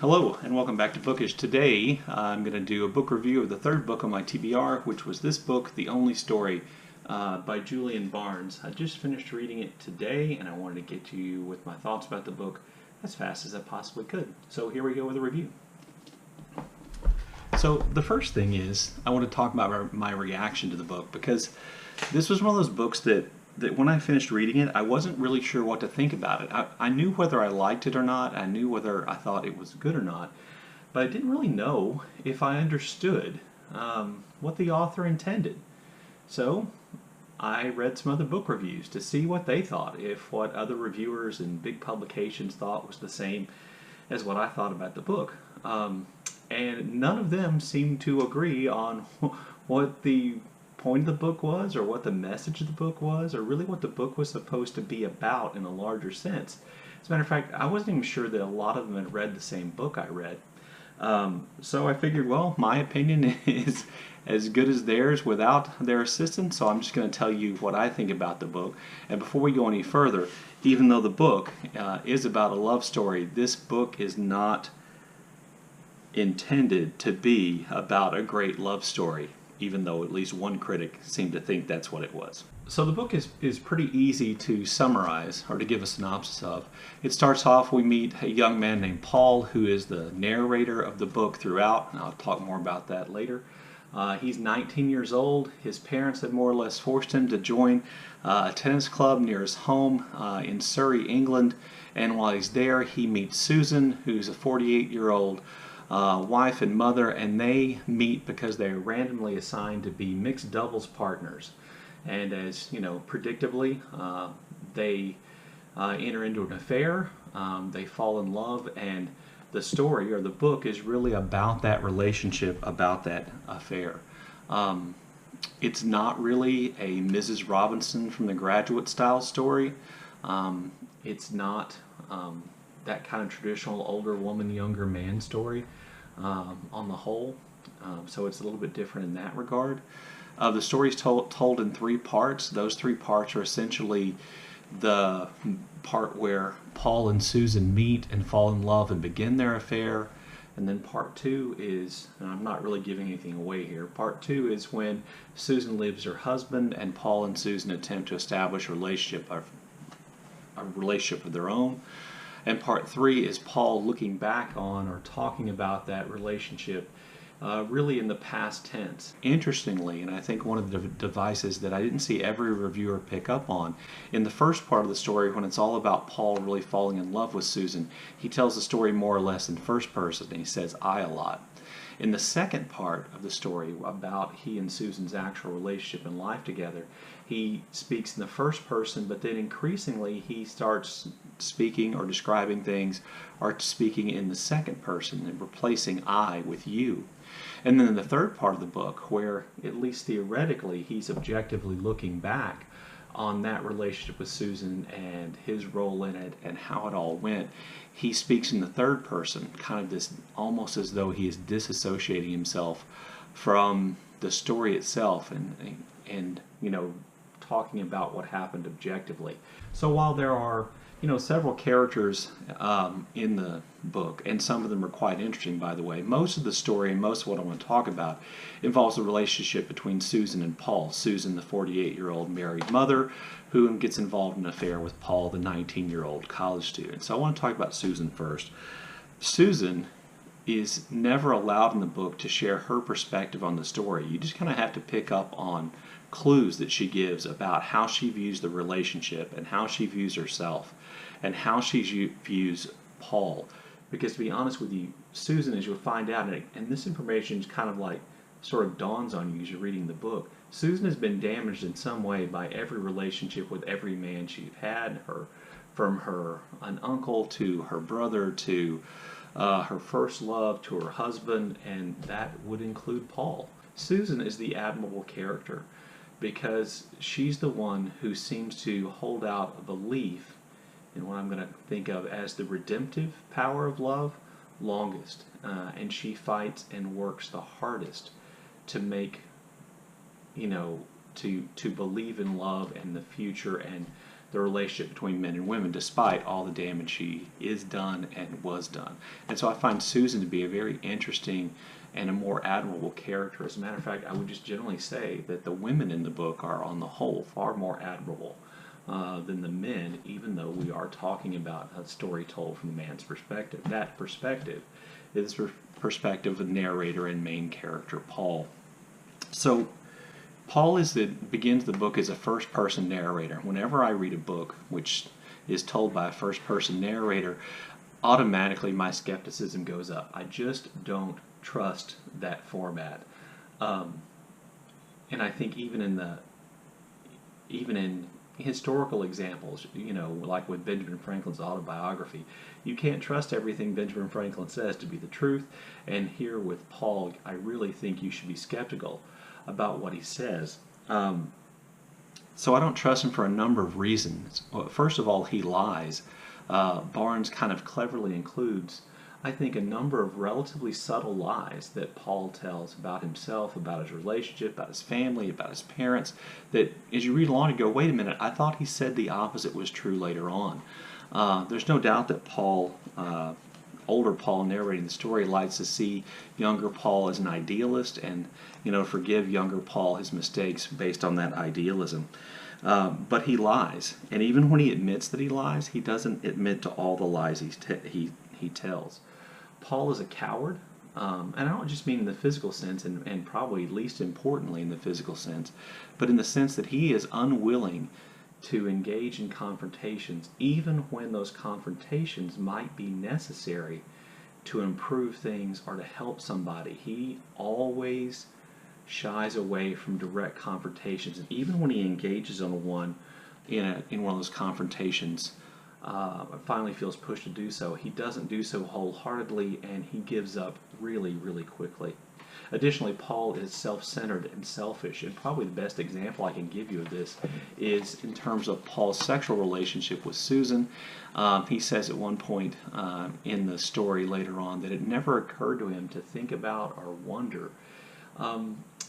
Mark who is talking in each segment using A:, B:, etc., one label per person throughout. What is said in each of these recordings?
A: Hello and welcome back to Bookish. Today I'm going to do a book review of the third book on my TBR, which was this book, The Only Story, by Julian Barnes. I just finished reading it today and I wanted to get to you with my thoughts about the book as fast as I possibly could. So here we go with a review. So the first thing is I want to talk about my reaction to the book, because this was one of those books that when I finished reading it, I wasn't really sure what to think about it. I knew whether I liked it or not. I knew whether I thought it was good or not. But I didn't really know if I understood what the author intended. So I read some other book reviews to see what they thought, if what other reviewers and big publications thought was the same as what I thought about the book. And none of them seemed to agree on what the point of the book was, or what the message of the book was, or really what the book was supposed to be about in a larger sense. As a matter of fact, I wasn't even sure that a lot of them had read the same book I read. So I figured, well, my opinion is as good as theirs without their assistance, so I'm just going to tell you what I think about the book. And before we go any further, even though the book is about a love story, this book is not intended to be about a great love story, even though at least one critic seemed to think that's what it was. So the book is pretty easy to summarize, or to give a synopsis of. It starts off, we meet a young man named Paul, who is the narrator of the book throughout, and I'll talk more about that later. He's 19 years old. His parents have more or less forced him to join a tennis club near his home in Surrey, England, and while he's there, he meets Susan, who's a 48-year-old wife and mother, and they meet because they're randomly assigned to be mixed doubles partners. And as you know, predictably, they enter into an affair, they fall in love, and the story, or the book, is really about that relationship, about that affair. It's not really a Mrs. Robinson from The Graduate style story. It's not that kind of traditional older woman, younger man story on the whole. So it's a little bit different in that regard. The story is told in three parts. Those three parts are essentially the part where Paul and Susan meet and fall in love and begin their affair. And then part two is, and I'm not really giving anything away here, part two is when Susan leaves her husband and Paul and Susan attempt to establish a relationship of their own. And part three is Paul looking back on, or talking about, that relationship really in the past tense. Interestingly, and I think one of the devices that I didn't see every reviewer pick up on, in the first part of the story, when it's all about Paul really falling in love with Susan, he tells the story more or less in first person, and he says I a lot. In the second part of the story, about he and Susan's actual relationship and life together, he speaks in the first person, but then increasingly he starts speaking or describing things, or speaking in the second person and replacing I with you. And then in the third part of the book, where at least theoretically he's objectively looking back on that relationship with Susan and his role in it and how it all went, he speaks in the third person, kind of this, almost as though he is disassociating himself from the story itself, and you know, talking about what happened objectively. So while there are, you know, several characters in the book, and some of them are quite interesting, by the way, most of the story and most of what I want to talk about involves the relationship between Susan and Paul. Susan, the 48-year-old married mother, who gets involved in an affair with Paul, the 19-year-old college student. So I want to talk about Susan first. Susan is never allowed in the book to share her perspective on the story. You just kind of have to pick up on clues that she gives about how she views the relationship and how she views herself and how she views Paul. Because to be honest with you, Susan, as you'll find out, and this information is kind of like sort of dawns on you as you're reading the book, Susan has been damaged in some way by every relationship with every man she's had, from an uncle to her brother to her first love to her husband, and that would include Paul. Susan is the admirable character because she's the one who seems to hold out a belief in what I'm going to think of as the redemptive power of love longest. And she fights and works the hardest to make, you know, to believe in love and the future, and the relationship between men and women, despite all the damage she is done and was done. And so I find Susan to be a very interesting and a more admirable character. As a matter of fact, I would just generally say that the women in the book are, on the whole, far more admirable than the men, even though we are talking about a story told from the man's perspective. That perspective is the perspective of the narrator and main character, Paul. So Paul begins the book as a first-person narrator. Whenever I read a book which is told by a first-person narrator, automatically my skepticism goes up. I just don't trust that format. And I think even in historical examples, like with Benjamin Franklin's autobiography, you can't trust everything Benjamin Franklin says to be the truth. And here with Paul, I really think you should be skeptical about what he says. So I don't trust him for a number of reasons. Well, first of all, he lies. Barnes kind of cleverly includes, I think, a number of relatively subtle lies that Paul tells about himself, about his relationship, about his family, about his parents, that as you read along you go, wait a minute, I thought he said the opposite was true later on. There's no doubt that Paul, older Paul narrating the story, likes to see younger Paul as an idealist and, forgive younger Paul his mistakes based on that idealism. But he lies, and even when he admits that he lies, he doesn't admit to all the lies he tells. Paul is a coward, and I don't just mean in the physical sense, and probably least importantly in the physical sense, but in the sense that he is unwilling to engage in confrontations, even when those confrontations might be necessary to improve things or to help somebody. He always shies away from direct confrontations, and even when he engages on one in one of those confrontations, finally feels pushed to do so, he doesn't do so wholeheartedly, and he gives up really, really quickly. Additionally, Paul is self-centered and selfish, and probably the best example I can give you of this is in terms of Paul's sexual relationship with Susan. He says at one point in the story later on that it never occurred to him to think about or wonder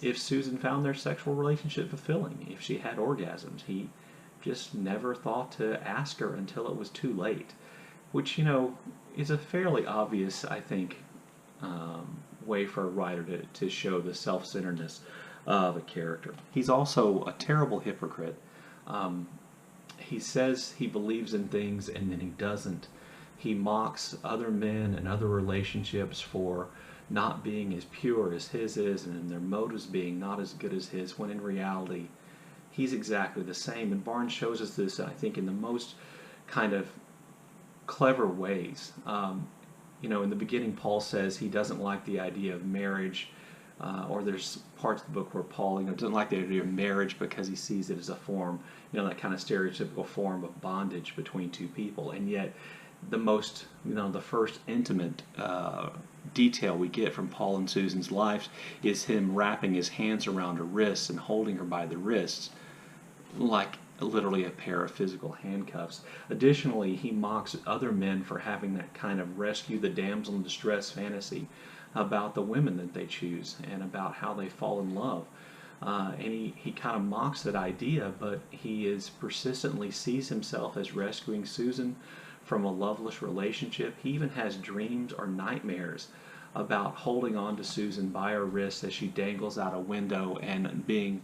A: if Susan found their sexual relationship fulfilling, if she had orgasms. He just never thought to ask her until it was too late, which, is a fairly obvious, I think, way for a writer to show the self-centeredness of a character. He's also a terrible hypocrite. He says he believes in things and then he doesn't. He mocks other men and other relationships for not being as pure as his is, and their motives being not as good as his, when in reality he's exactly the same. And Barnes shows us this, I think, in the most kind of clever ways. In the beginning, Paul says he doesn't like the idea of marriage, or there's parts of the book where Paul, doesn't like the idea of marriage because he sees it as a form, that kind of stereotypical form of bondage between two people. And yet, the first intimate detail we get from Paul and Susan's lives is him wrapping his hands around her wrists and holding her by the wrists like literally a pair of physical handcuffs. Additionally, he mocks other men for having that kind of rescue the damsel in distress fantasy about the women that they choose and about how they fall in love. And he kind of mocks that idea, but he is persistently sees himself as rescuing Susan from a loveless relationship. He even has dreams or nightmares about holding on to Susan by her wrists as she dangles out a window and being,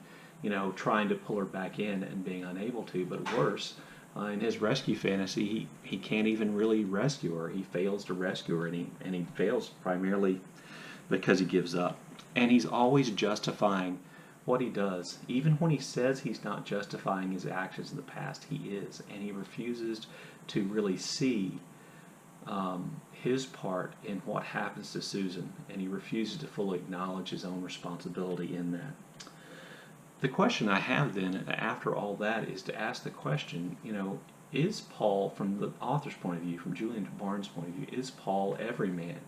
A: trying to pull her back in and being unable to. But worse, in his rescue fantasy, he can't even really rescue her. He fails to rescue her, and he fails primarily because he gives up. And he's always justifying what he does. Even when he says he's not justifying his actions in the past, he is. And he refuses to really see his part in what happens to Susan, and he refuses to fully acknowledge his own responsibility in that. The question I have then, after all that, is to ask the question, is Paul, from the author's point of view, from Julian Barnes' point of view, is Paul every man?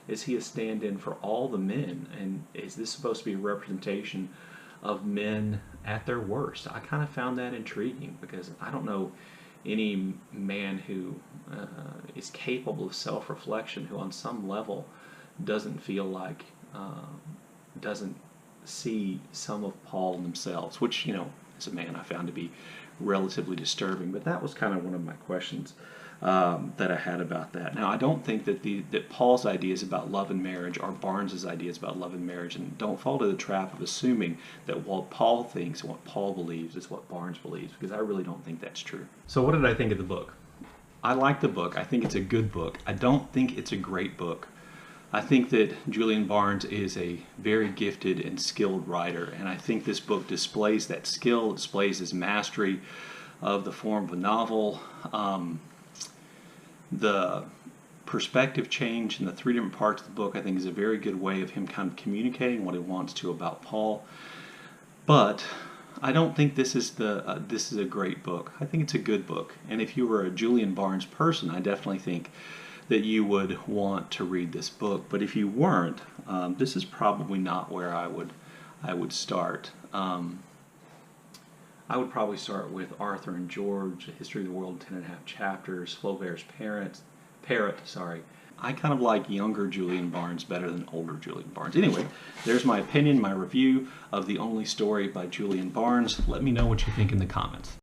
A: Is he a stand-in for all the men? And is this supposed to be a representation of men at their worst? I kind of found that intriguing, because I don't know any man who is capable of self-reflection who on some level doesn't feel like, doesn't see some of Paul in themselves, which, as a man, I found to be relatively disturbing. But that was kind of one of my questions that I had about that. Now, I don't think that Paul's ideas about love and marriage are Barnes's ideas about love and marriage, and don't fall to the trap of assuming that what Paul thinks and what Paul believes is what Barnes believes, because I really don't think that's true. So what did I think of the book? I like the book. I think it's a good book. I don't think it's a great book. I think that Julian Barnes is a very gifted and skilled writer, and I think this book displays that skill, displays his mastery of the form of a novel. The perspective change in the three different parts of the book, I think, is a very good way of him kind of communicating what he wants to about Paul. But I don't think this is a great book. I think it's a good book, and if you were a Julian Barnes person, I definitely think that you would want to read this book. But if you weren't, this is probably not where I would start. I would probably start with Arthur and George, A History of the World in 10.5 chapters, Flaubert's Parrot. I kind of like younger Julian Barnes better than older Julian Barnes. Anyway, there's my opinion, my review of The Only Story by Julian Barnes. Let me know what you think in the comments.